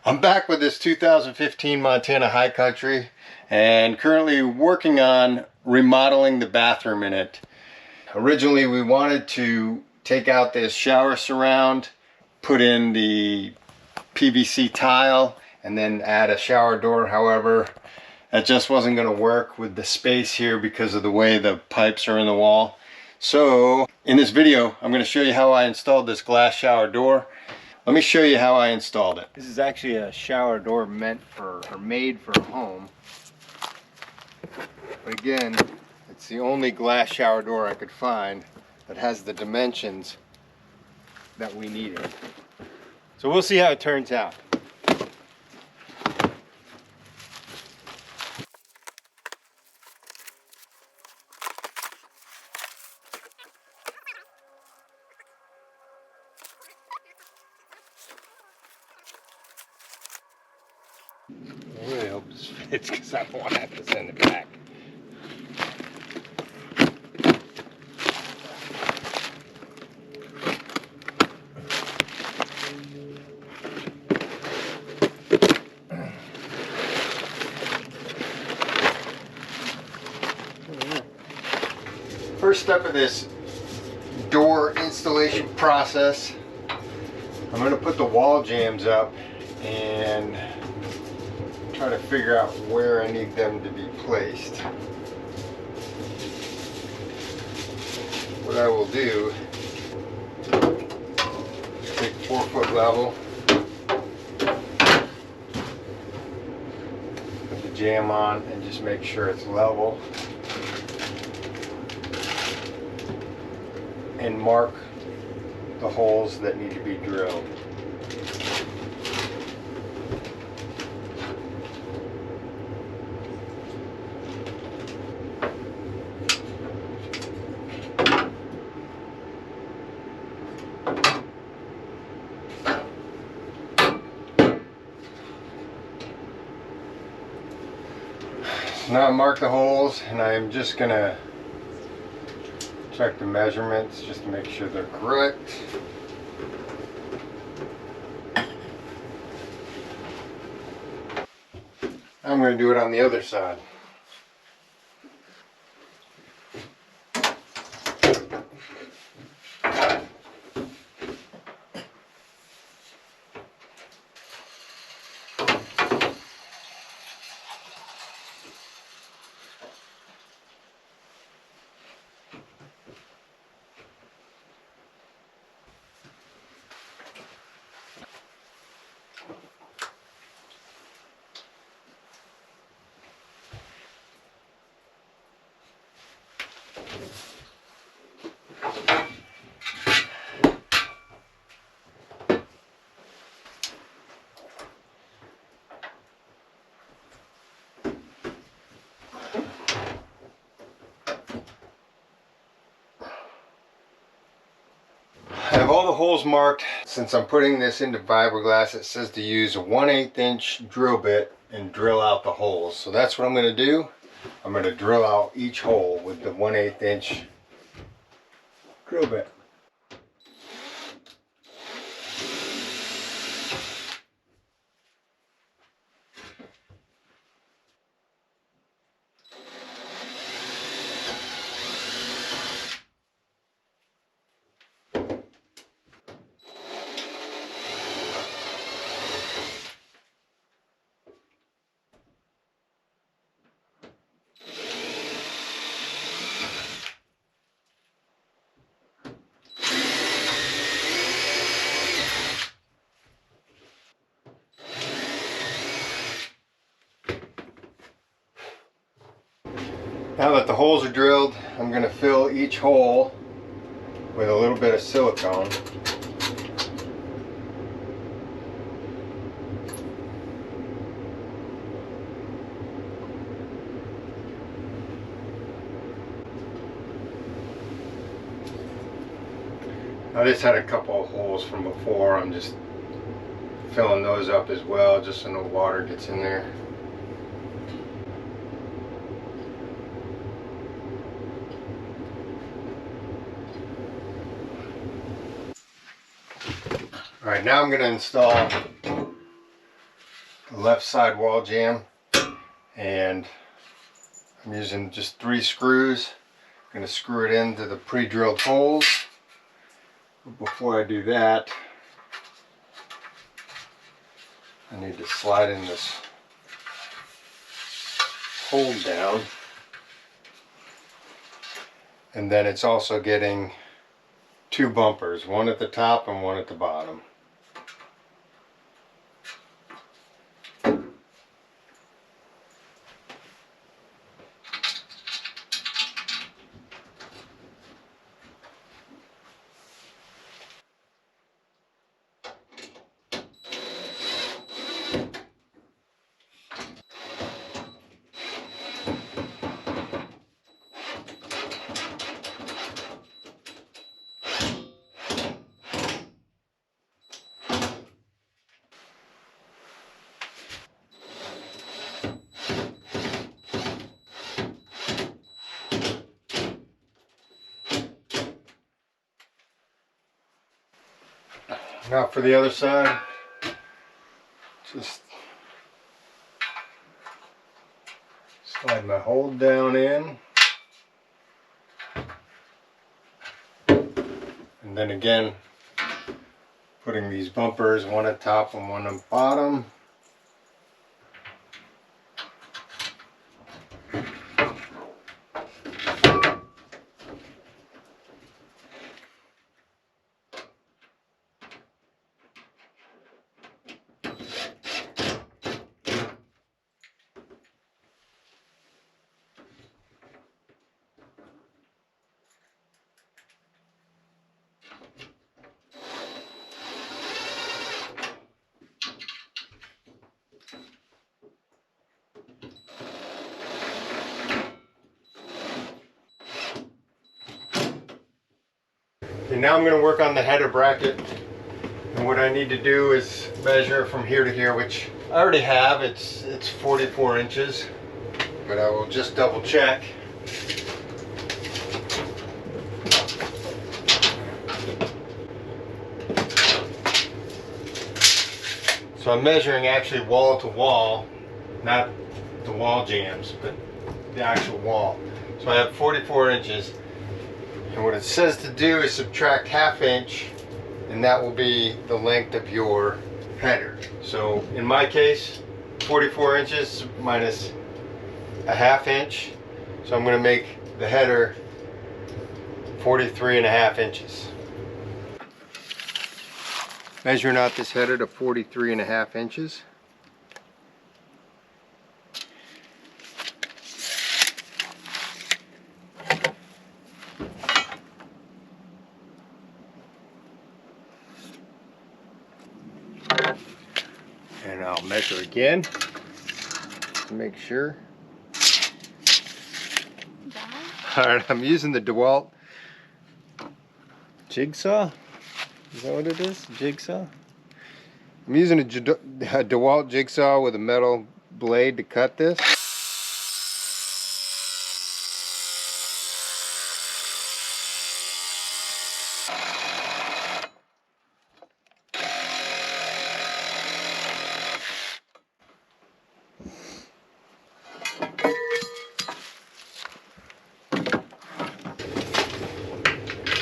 I'm back with this 2015 Montana High Country and currently working on remodeling the bathroom in it. Originally we wanted to take out this shower surround, put in the PVC tile, and then add a shower door. However, that just wasn't going to work with the space here because of the way the pipes are in the wall. So in this video I'm going to show you how I installed this glass shower door. Let me show you how I installed it. This is actually a shower door meant for, or made for a home. But again, it's the only glass shower door I could find that has the dimensions that we needed. So we'll see how it turns out. I really hope this fits because I don't want to have to send it back. First step of this door installation process, I'm going to put the wall jambs up and try to figure out where I need them to be placed. What I will do is take 4-foot level, put the jamb on and just make sure it's level, and mark the holes that need to be drilled. Now I mark the holes, and I'm just gonna check the measurements just to make sure they're correct. I'm going to do it on the other side. I have all the holes marked. Since I'm putting this into fiberglass, it says to use a 1/8 inch drill bit and drill out the holes. So that's what I'm going to do. I'm going to drill out each hole with the 1/8 inch drill bit. Now that the holes are drilled, I'm going to fill each hole with a little bit of silicone. I just had a couple of holes from before. I'm just filling those up as well, just so no water gets in there. Alright, now I'm going to install the left side wall jamb, and I'm using just 3 screws. I'm going to screw it into the pre-drilled holes. But before I do that, I need to slide in this hold down, and then it's also getting 2 bumpers, one at the top and one at the bottom. Now for the other side, just slide my hold down in, and then again putting these bumpers, one at top and one at bottom. Okay, now I'm going to work on the header bracket, and what I need to do is measure from here to here, which I already have. It's 44 inches, but I will just double check. So I'm measuring actually wall to wall, not the wall jambs, but the actual wall. So I have 44 inches. And what it says to do is subtract ½ inch, and that will be the length of your header. So in my case, 44 inches minus ½ inch. So I'm going to make the header 43.5 inches. Measuring out this header to 43.5 inches. And I'll measure again to make sure. Alright, I'm using the DeWalt jigsaw. Is that what it is? Jigsaw? I'm using a DeWalt jigsaw with a metal blade to cut this.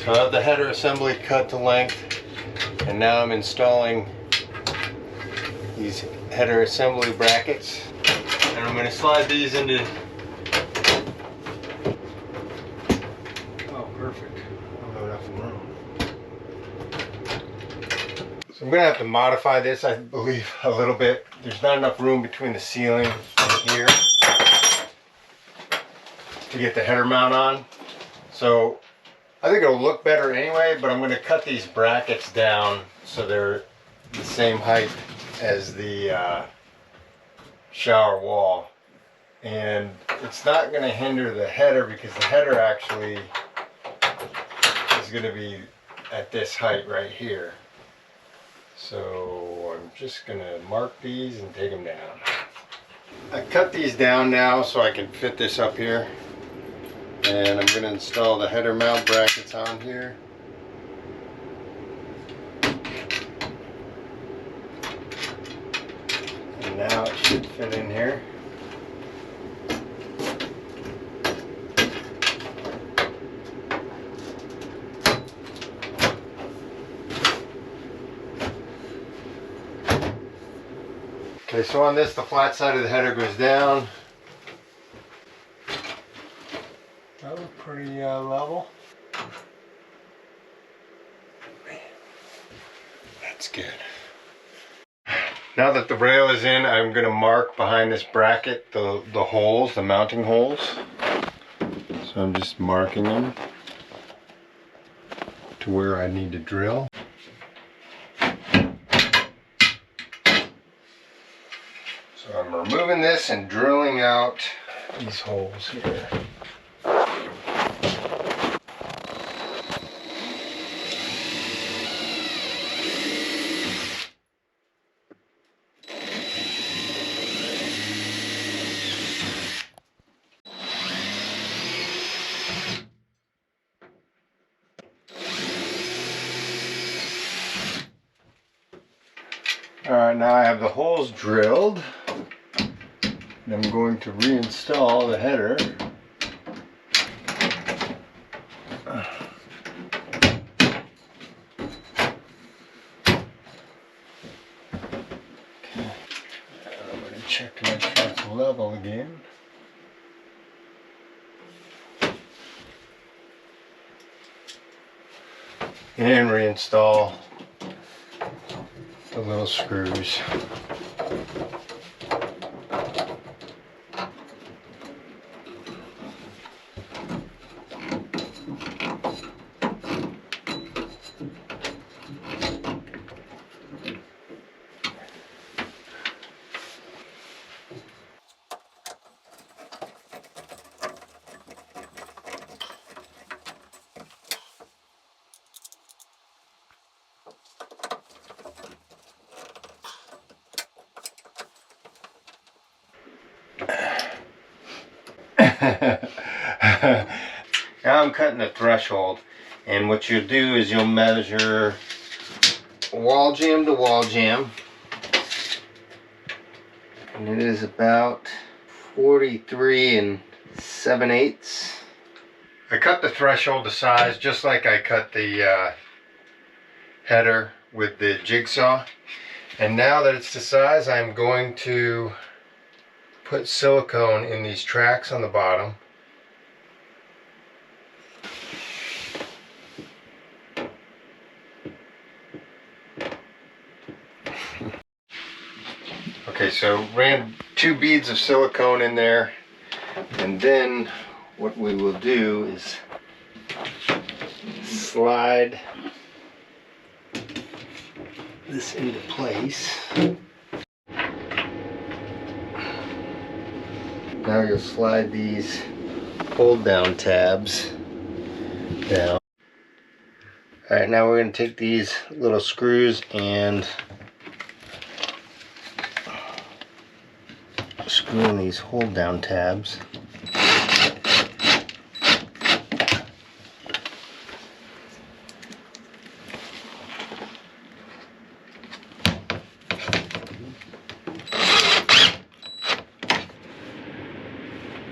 So I have the header assembly cut to length, and now I'm installing these header assembly brackets, and I'm going to slide these into. Oh, perfect. I don't have enough room. So I'm going to have to modify this, I believe, a little bit. There's not enough room between the ceiling and here to get the header mount on. So I think it'll look better anyway, but I'm going to cut these brackets down so they're the same height as the shower wall. And it's not going to hinder the header, because the header actually is going to be at this height right here. So I'm just going to mark these and take them down. I cut these down now so I can fit this up here. And I'm going to install the header mount brackets on here. And Now it should fit in here. Okay, so on this, the flat side of the header goes down. That was pretty level. That's good. Now that the rail is in, I'm going to mark behind this bracket the holes, the mounting holes. So I'm just marking them to where I need to drill. So I'm removing this and drilling out these holes here. Alright, now I have the holes drilled. And I'm going to reinstall the header. Okay. I'm going to check to make sure it's level again. And reinstall the little screws. Now I'm cutting the threshold, and what you'll do is you'll measure wall jamb to wall jamb, and it is about 43 7/8. I cut the threshold to size just like I cut the header with the jigsaw, and now that it's to size, I'm going to put silicone in these tracks on the bottom. Okay, so ran 2 beads of silicone in there, and then what we will do is slide this into place. Now you'll slide these hold down tabs down. Alright, now we're going to take these little screws and screw in these hold down tabs.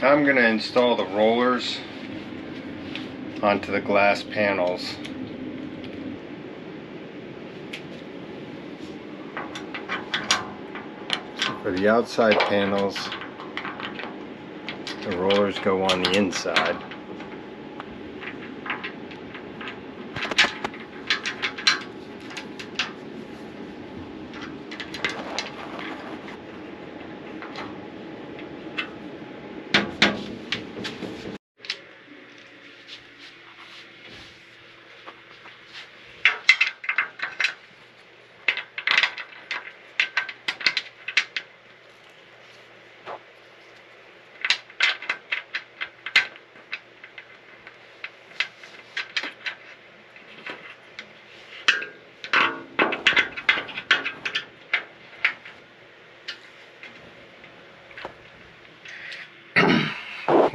I'm going to install the rollers onto the glass panels. For the outside panels, the rollers go on the inside.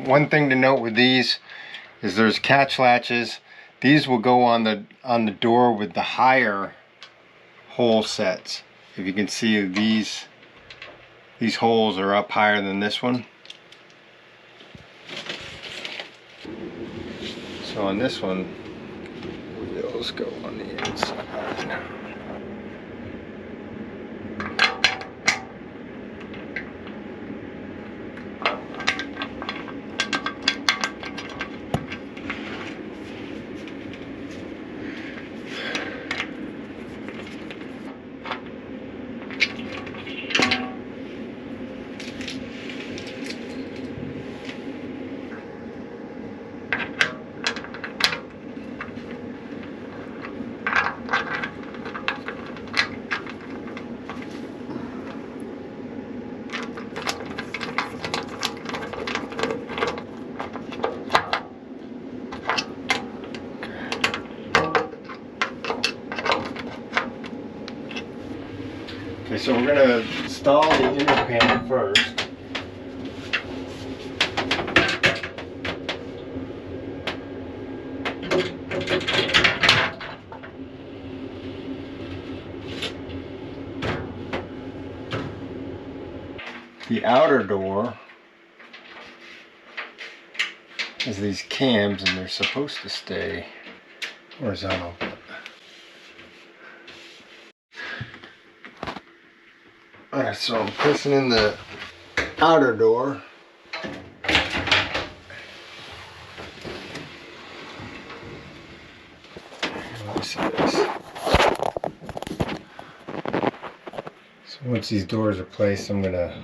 One thing to note with these is there's catch latches. These will go on the door with the higher hole sets. If you can see, these These holes are up higher than this one. So on this one, wheels go on the inside. Okay, so we're going to install the inner panel first. The outer door has these cams and they're supposed to stay horizontal. Alright, so I'm pushing in the outer door. Let me see this. So once these doors are placed, I'm going to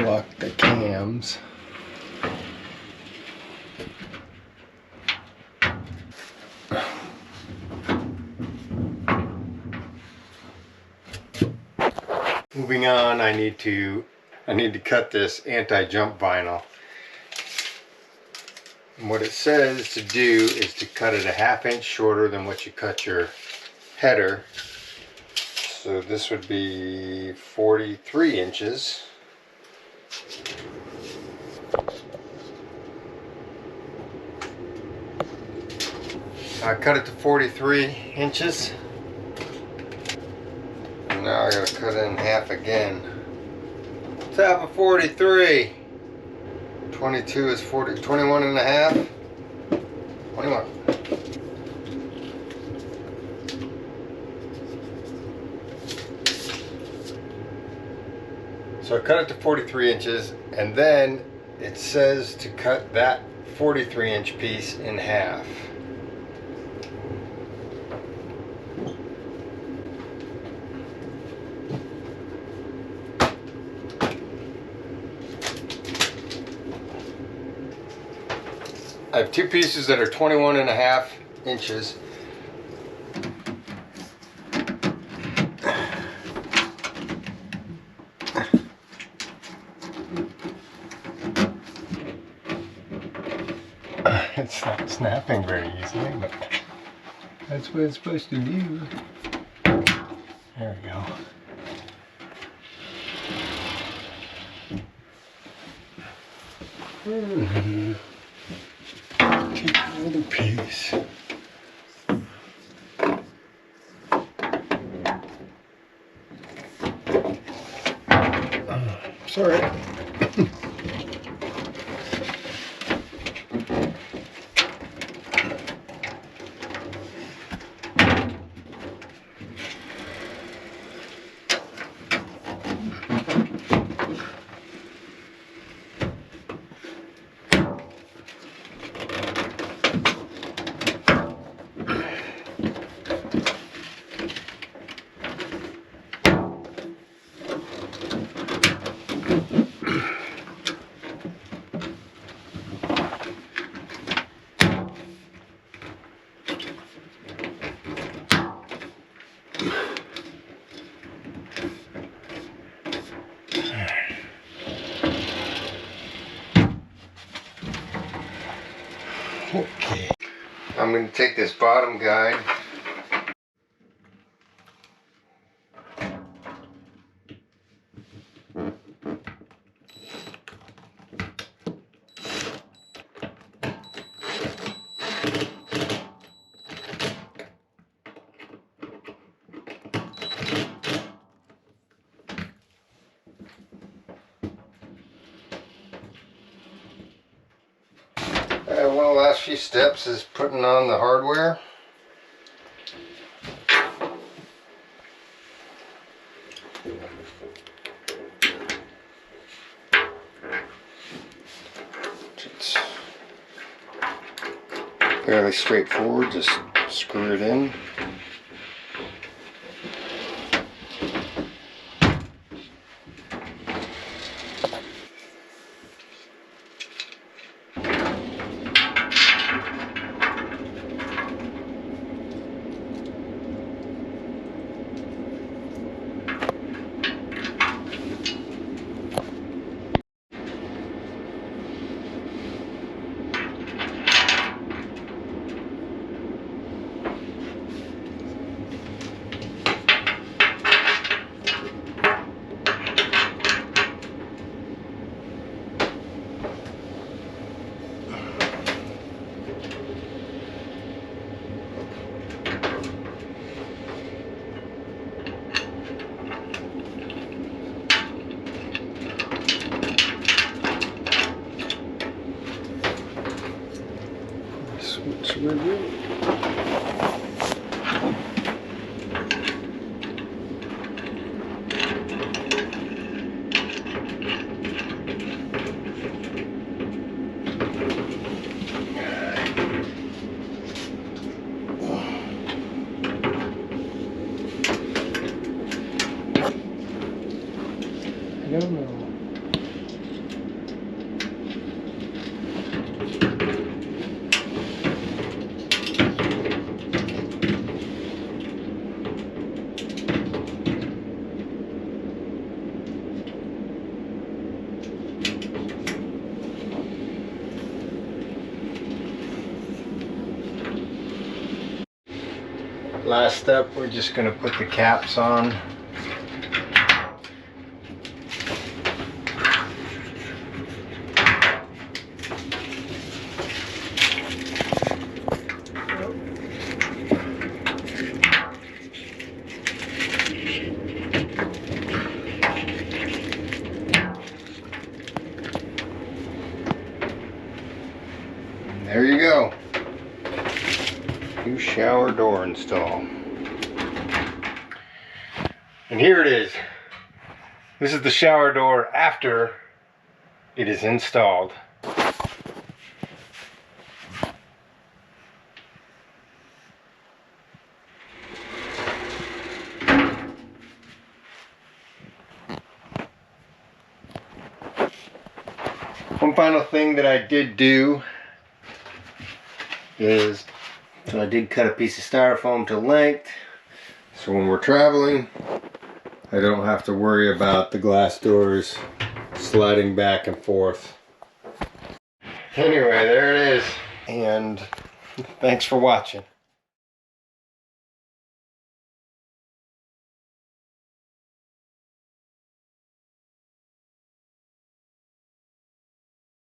lock the cams. Moving on, I need to cut this anti-jump vinyl. And what it says to do is to cut it a 1/2 inch shorter than what you cut your header. So this would be 43 inches. I cut it to 43 inches. Now I gotta cut it in half again. It's half of 43. 22 is 40, 21 and a half. 21. So I cut it to 43 inches, and then it says to cut that 43 inch piece in half. I have two pieces that are 21 and a half inches. It's not snapping very easily, but that's what it's supposed to do. There we go. Take another piece. Sorry. Okay. I'm going to take this bottom guide. last few steps is putting on the hardware. It's fairly straightforward, just screw it in. Switch with it. I don't know. Last step, we're just going to put the caps on. And there you go. New shower door install. And here it is. This is the shower door after it is installed. One final thing that I did do is, so I did cut a piece of styrofoam to length, so when we're traveling I don't have to worry about the glass doors sliding back and forth. Anyway, there it is, and thanks for watching.